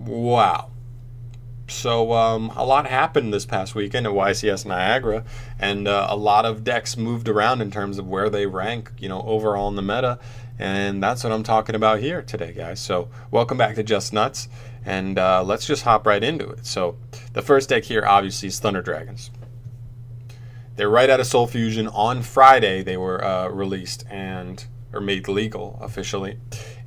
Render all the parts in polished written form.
Wow. So a lot happened this past weekend at YCS Niagara, and a lot of decks moved around in terms of where they rank, overall in the meta, and that's what I'm talking about here today, guys. So welcome back to Just Nuts, and let's just hop right into it. So the first deck here, obviously, is Thunder Dragons. They're right out of Soul Fusion on Friday. They were released or made legal officially,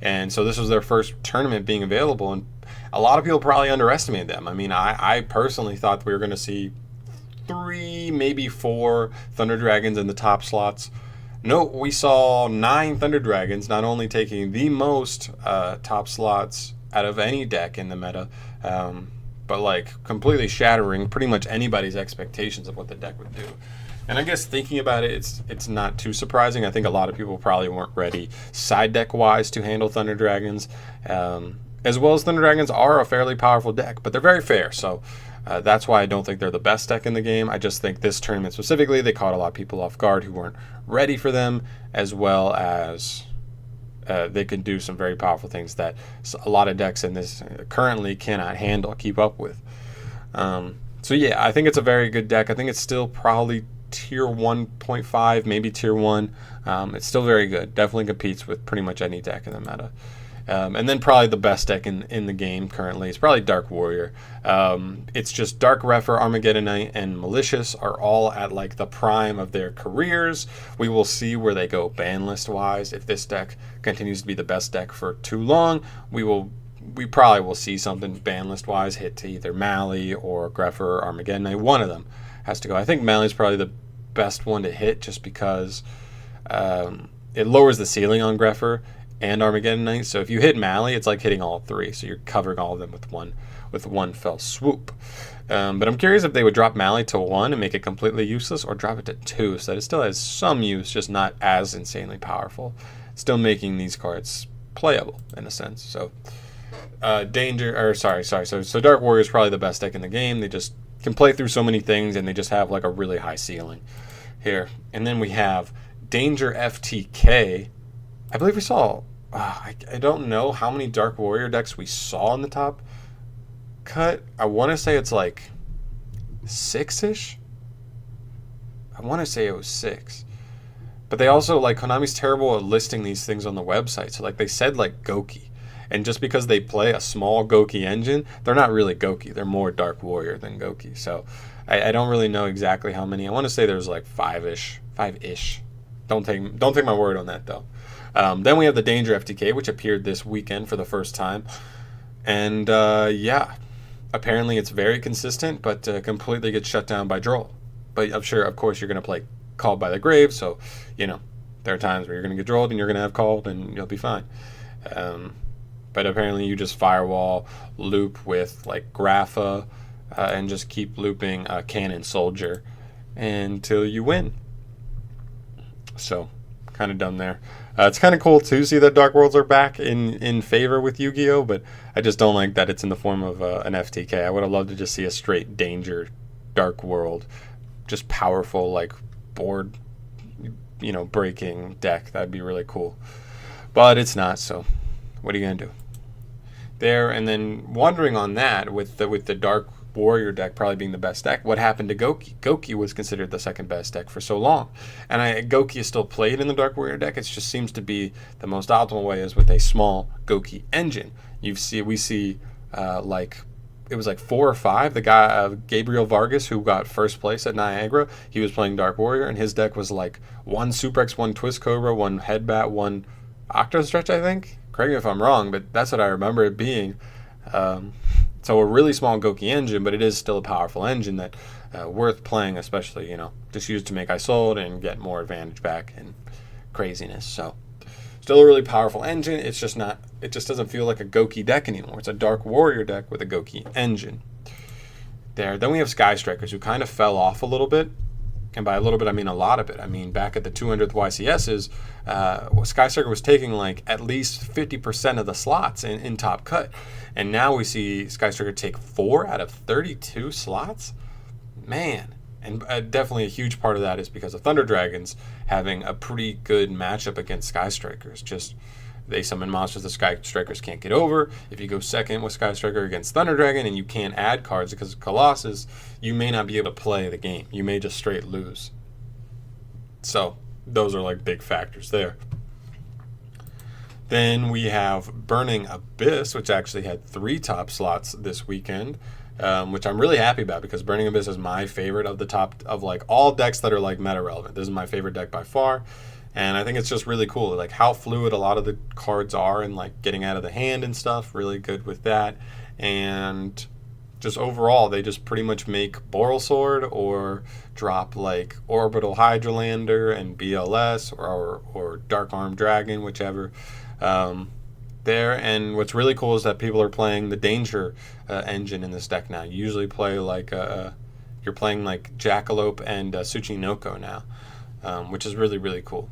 and so this was their first tournament being available, and a lot of people probably underestimated them. I mean, I personally thought we were going to see 3, maybe 4 Thunder Dragons in the top slots. No, we saw 9 Thunder Dragons, not only taking the most top slots out of any deck in the meta, but like completely shattering pretty much anybody's expectations of what the deck would do. And I guess thinking about it, it's not too surprising. I think a lot of people probably weren't ready side deck wise to handle Thunder Dragons. As well as Thunder Dragons are a fairly powerful deck, but they're very fair. So that's why I don't think they're the best deck in the game. I just think this tournament specifically, they caught a lot of people off guard who weren't ready for them, as well as they can do some very powerful things that a lot of decks in this currently cannot keep up with. So yeah, I think it's a very good deck. I think it's still probably tier 1.5, maybe tier 1. It's still very good. Definitely competes with pretty much any deck in the meta. And then probably the best deck in the game currently is probably Dark Warrior. It's just Dark Refer, Armageddon Knight, and Malicious are all at like the prime of their careers. We will see where they go ban list wise. If this deck continues to be the best deck for too long, we probably will see something ban list wise hit to either Mally or Greffer or Armageddon Knight. One of them has to go. I think Mally's probably the best one to hit just because it lowers the ceiling on Greffer and Armageddon Knight. So if you hit Mally, it's like hitting all 3. So you're covering all of them with one fell swoop. But I'm curious if they would drop Mally to 1 and make it completely useless, or drop it to 2 so that it still has some use, just not as insanely powerful. Still making these cards playable in a sense. So So Dark Warrior is probably the best deck in the game. They just can play through so many things, and they just have like a really high ceiling here. And then we have Danger FTK. I believe we saw, I don't know how many Dark Warrior decks we saw in the top cut. I want to say it's like 6-ish. I want to say it was 6. But they also, like, Konami's terrible at listing these things on the website. So, like, they said, like, Goki. And just because they play a small Goki engine, they're not really Goki. They're more Dark Warrior than Goki. So, I don't really know exactly how many. I want to say there's, like, 5-ish. Don't take my word on that, though. Then we have the Danger FTK, which appeared this weekend for the first time. And, yeah, apparently it's very consistent, but completely gets shut down by Droll. But I'm sure, of course, you're going to play Called by the Grave, so, there are times where you're going to get Drolled and you're going to have Called, and you'll be fine. But apparently you just firewall, loop with, like, Grapha, and just keep looping Cannon Soldier until you win. So, kind of dumb there. It's kind of cool to see that Dark Worlds are back in favor with Yu-Gi-Oh, but I just don't like that it's in the form of an FTK. I would have loved to just see a straight Danger Dark World, just powerful, like, board, breaking deck. That'd be really cool. But it's not, so what are you going to do? There, and then wondering on that, with the Dark Warrior deck probably being the best deck, what happened to Goki? Goki was considered the second best deck for so long, and Goki is still played in the Dark Warrior deck. It just seems to be the most optimal way is with a small Goki engine. We see like it was like 4 or 5. The guy Gabriel Vargas, who got first place at Niagara, he was playing Dark Warrior, and his deck was like 1 Super X, 1 Twist Cobra, 1 Headbat, 1 Octo Stretch, I think. Correct me if I'm wrong, but that's what I remember it being. So a really small Goki engine, but it is still a powerful engine that worth playing, especially, just used to make Isolde and get more advantage back and craziness. So still a really powerful engine. It just doesn't feel like a Goki deck anymore. It's a Dark Warrior deck with a Goki engine. Then we have Sky Strikers, who kind of fell off a little bit. And by a little bit, I mean a lot of it. I mean, back at the 200th YCSs, Sky Striker was taking like at least 50% of the slots in top cut. And now we see Sky Striker take 4 out of 32 slots. Man. And definitely a huge part of that is because of Thunder Dragons having a pretty good matchup against Sky Strikers. Just They summon monsters the Sky Strikers can't get over. If you go second with Sky Striker against Thunder Dragon and you can't add cards because of Colossus, you may not be able to play the game. You may just straight lose. So those are like big factors there. Then we have Burning Abyss, which actually had 3 top slots this weekend, which I'm really happy about because Burning Abyss is my favorite of the top of like all decks that are like meta relevant. This is my favorite deck by far, and I think it's just really cool, like how fluid a lot of the cards are and like getting out of the hand and stuff. Really good with that, and just overall they just pretty much make Boral Sword or drop like Orbital Hydralander and BLS or Dark Arm Dragon, whichever. There, and what's really cool is that people are playing the Danger engine in this deck now. You usually play like you're playing like Jackalope and Tsuchinoko now, which is really, really cool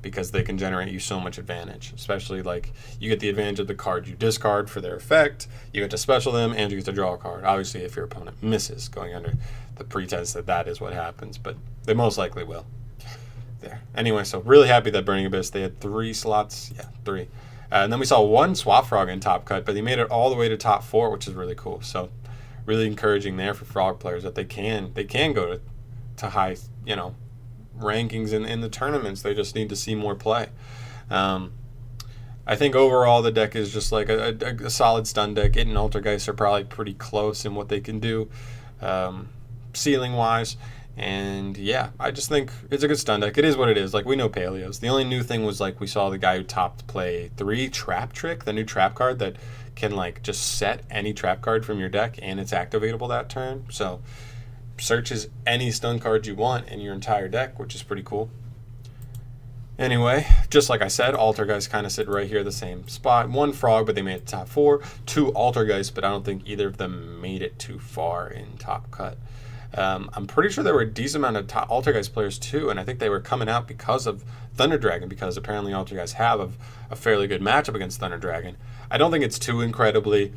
because they can generate you so much advantage. Especially like you get the advantage of the card you discard for their effect, you get to special them, and you get to draw a card. Obviously, if your opponent misses, going under the pretense that that is what happens, but they most likely will. There. Anyway, so really happy that Burning Abyss, they had 3 slots. Yeah, 3. And then we saw 1 Swap Frog in top cut, but he made it all the way to top 4, which is really cool. So really encouraging there for Frog players that they can go to high, rankings in the tournaments. They just need to see more play. I think overall the deck is just like a solid stun deck. It and Altergeist are probably pretty close in what they can do ceiling wise. And yeah, I just think it's a good stun deck. It is what it is. Like, we know Paleos. The only new thing was, like, we saw the guy who topped play 3 Trap Trick, the new trap card that can, like, just set any trap card from your deck, and it's activatable that turn. So, searches any stun card you want in your entire deck, which is pretty cool. Anyway, just like I said, Altergeist kind of sit right here, the same spot. 1 Frog, but they made it to top 4. 2 Altergeist, but I don't think either of them made it too far in top cut. I'm pretty sure there were a decent amount of Altergeist players too, and I think they were coming out because of Thunder Dragon, because apparently Altergeist have a fairly good matchup against Thunder Dragon. I don't think it's too incredibly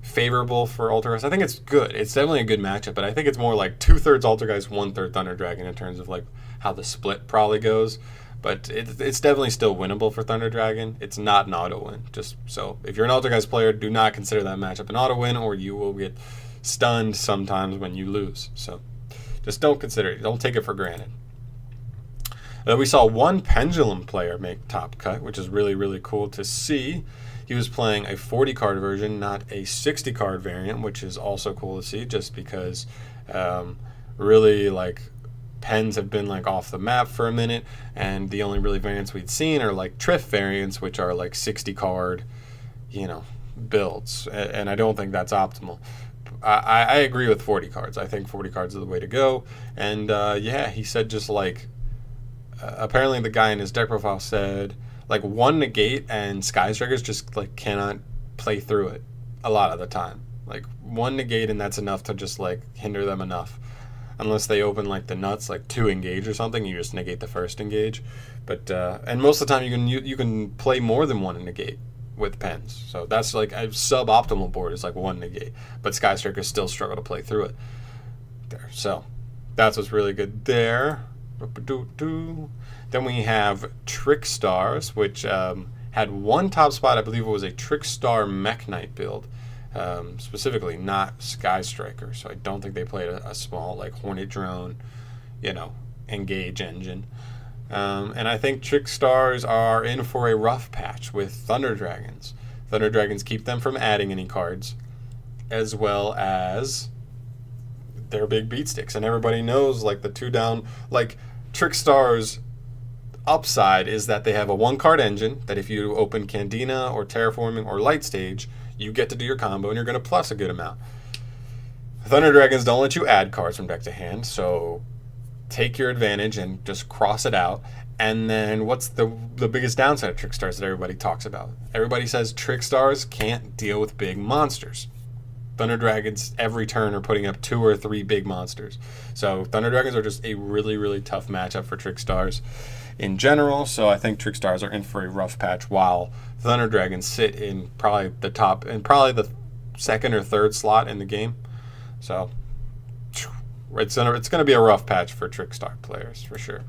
favorable for Altergeist. I think it's good. It's definitely a good matchup, but I think it's more like 2/3 Altergeist, 1/3 Thunder Dragon in terms of like how the split probably goes. But it's definitely still winnable for Thunder Dragon. It's not an auto win. Just so if you're an Altergeist player, do not consider that matchup an auto win, or you will get stunned sometimes when you lose. So just don't consider it. Don't take it for granted. We saw 1 Pendulum player make top cut, which is really, really cool to see. He was playing a 40 card version, not a 60 card variant, which is also cool to see, just because really like pens have been like off the map for a minute, and the only really variants we'd seen are like Triff variants, which are like 60 card builds, and I don't think that's optimal. I agree with 40 cards. I think 40 cards are the way to go. And yeah, he said just like, apparently the guy in his deck profile said like 1 negate and Sky Strikers just like cannot play through it a lot of the time. Like 1 negate and that's enough to just like hinder them enough. Unless they open like the nuts, like 2 engage or something, you just negate the first engage. But and most of the time you can play more than 1 negate with pens. So that's like a suboptimal board is like 1 negate, but Sky Strikers still struggle to play through it there. So that's what's really good there. Then we have Trick Stars, which had 1 top spot. I believe it was a Trick Star Mech Knight build, specifically not Sky Striker. So I don't think they played a small like Hornet Drone, engage engine. And I think Trick Stars are in for a rough patch with Thunder Dragons. Thunder Dragons keep them from adding any cards, as well as their big beat sticks. And everybody knows, like, the 2 down, like, Trick Stars' upside is that they have a 1-card engine that if you open Candina or Terraforming or Light Stage, you get to do your combo and you're going to plus a good amount. Thunder Dragons don't let you add cards from deck to hand, so take your advantage and just cross it out. And then what's the biggest downside of Trick Stars that everybody talks about? Everybody says Trick Stars can't deal with big monsters. Thunder Dragons every turn are putting up 2 or 3 big monsters. So Thunder Dragons are just a really, really tough matchup for Trick Stars in general. So I think Trick Stars are in for a rough patch, while Thunder Dragons sit in probably the top and probably the 2nd or 3rd slot in the game. So it's going to be a rough patch for Trick Star players for sure.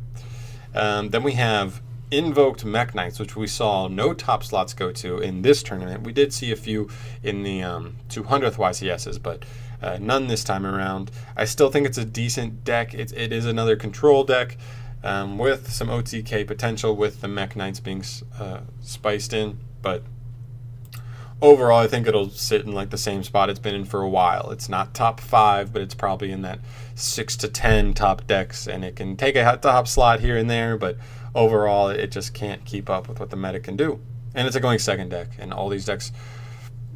Then we have invoked Mech Knights, which we saw no top slots go to in this tournament. We did see a few in the 200th YCSs, but none this time around. I still think it's a decent deck. It is another control deck with some OTK potential with the Mech Knights being spiced in, but overall, I think it'll sit in like the same spot it's been in for a while. It's not top 5, but it's probably in that 6 to 10 top decks, and it can take a top slot here and there, but overall, it just can't keep up with what the meta can do. And it's a going second deck, and all these decks,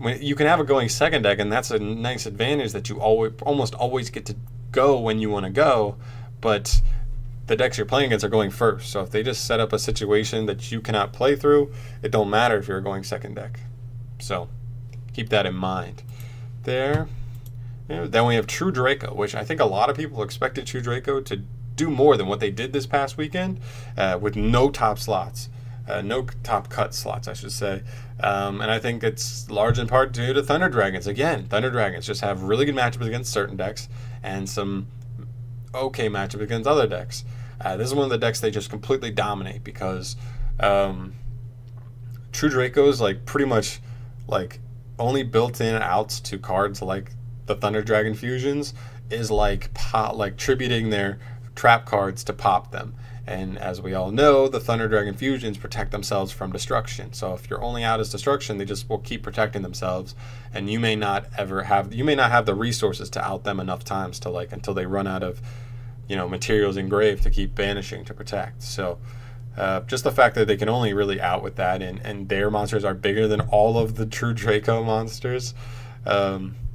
you can have a going second deck, and that's a nice advantage that you almost always get to go when you want to go, but the decks you're playing against are going first. So if they just set up a situation that you cannot play through, it don't matter if you're a going second deck. So keep that in mind. There. Then we have True Draco, which I think a lot of people expected True Draco to do more than what they did this past weekend with no top slots. No top cut slots, I should say. And I think it's large in part due to Thunder Dragons. Again, Thunder Dragons just have really good matchups against certain decks and some okay matchups against other decks. This is one of the decks they just completely dominate because True Draco is like pretty much like only built in outs to cards like the Thunder Dragon fusions is like tributing their trap cards to pop them. And as we all know, the Thunder Dragon fusions protect themselves from destruction. So if your only out is destruction, they just will keep protecting themselves, and you may not have the resources to out them enough times to until they run out of materials engraved to keep banishing to protect. So just the fact that they can only really out with that, and their monsters are bigger than all of the True Draco monsters,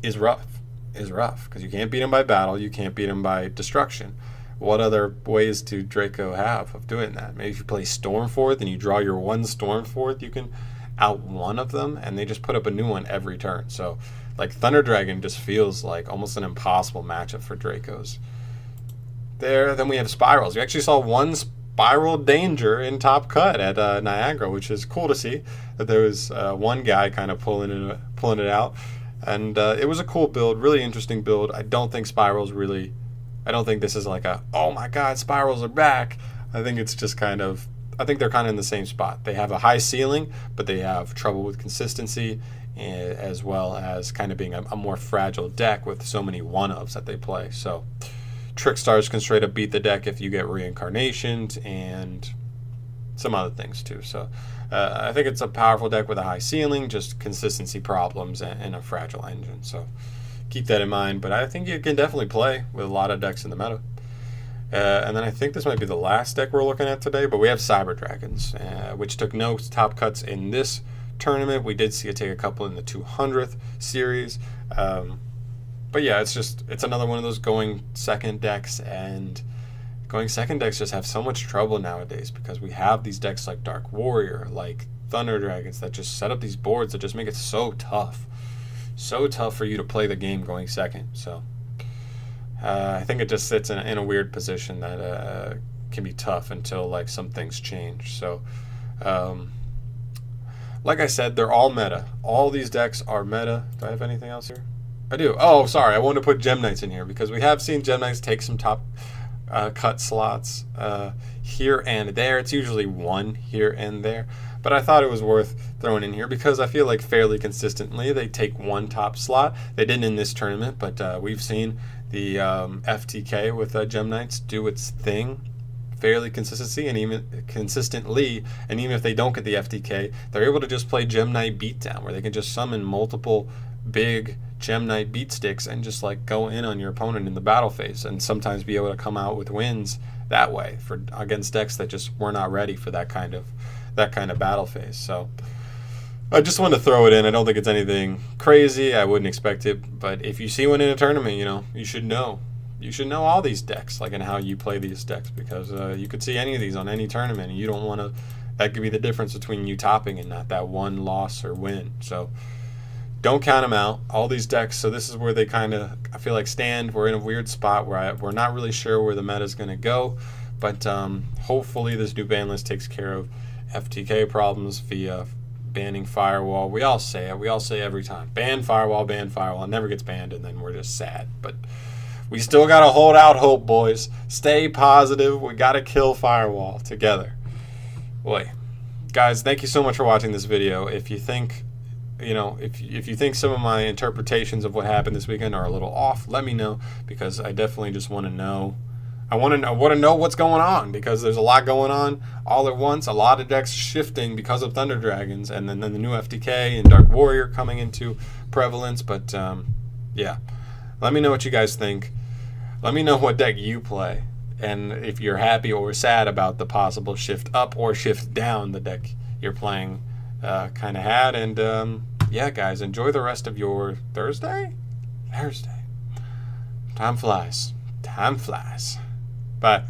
is rough. Because you can't beat them by battle, you can't beat them by destruction. What other ways do Draco have of doing that? Maybe if you play Stormforth and you draw your one Stormforth, you can out one of them, and they just put up a new one every turn. So like Thunder Dragon just feels like almost an impossible matchup for Dracos. Then we have Spirals. We actually saw one Spiral Danger in top cut at Niagara, which is cool to see that there was one guy kind of pulling it out, and it was a cool build, really interesting build. I don't think this is like oh my god, Spirals are back. I think it's just I think they're kind of in the same spot. They have a high ceiling, but they have trouble with consistency, as well as kind of being a more fragile deck with so many one-ofs that they play. So Trickstars can straight up beat the deck if you get reincarnations and some other things too. So I think it's a powerful deck with a high ceiling, just consistency problems and a fragile engine. So keep that in mind. But I think you can definitely play with a lot of decks in the meta. And then I think this might be the last deck we're looking at today, but we have Cyber Dragons, which took no top cuts in this tournament. We did see it take a couple in the 200th series. But yeah, it's another one of those going second decks, and going second decks just have so much trouble nowadays because we have these decks like Dark Warrior, like Thunder Dragons that just set up these boards that just make it so tough for you to play the game going second. So I think it just sits in a weird position that can be tough until like some things change. So like I said, they're all meta. All these decks are meta. Do I have anything else here? I do. Oh, sorry. I wanted to put Gem Knights in here because we have seen Gem Knights take some top cut slots here and there. It's usually one here and there. But I thought it was worth throwing in here because I feel like fairly consistently they take one top slot. They didn't in this tournament, but we've seen the FTK with Gem Knights do its thing fairly consistently, and even if they don't get the FTK, they're able to just play Gem Knight Beatdown, where they can just summon multiple big Gem Knight beat sticks and just like go in on your opponent in the battle phase, and sometimes be able to come out with wins that way against decks that just were not ready for that kind of battle phase. So I just wanted to throw it in. I don't think it's anything crazy. I wouldn't expect it, but if you see one in a tournament, you should know. You should know all these decks, like, and how you play these decks, because you could see any of these on any tournament, and you don't want to. That could be the difference between you topping and not that one loss or win. So don't count them out. All these decks. So this is where they kind of, I feel like, stand. We're in a weird spot where we're not really sure where the meta is going to go, but hopefully this new ban list takes care of FTK problems via banning Firewall. We all say it. We all say every time, ban Firewall, ban Firewall. It never gets banned, and then we're just sad. But we still got to hold out hope, boys. Stay positive. We got to kill Firewall together. Boy, guys, thank you so much for watching this video. If you think, if you think some of my interpretations of what happened this weekend are a little off, let me know, because I definitely just want to know. I want to know what's going on, because there's a lot going on all at once. A lot of decks shifting because of Thunder Dragons, and then the new FTK and Dark Warrior coming into prevalence. But yeah, let me know what you guys think. Let me know what deck you play, and if you're happy or sad about the possible shift up or shift down the deck you're playing kind of had. And yeah, guys, enjoy the rest of your Thursday. Time flies. Time flies. Bye.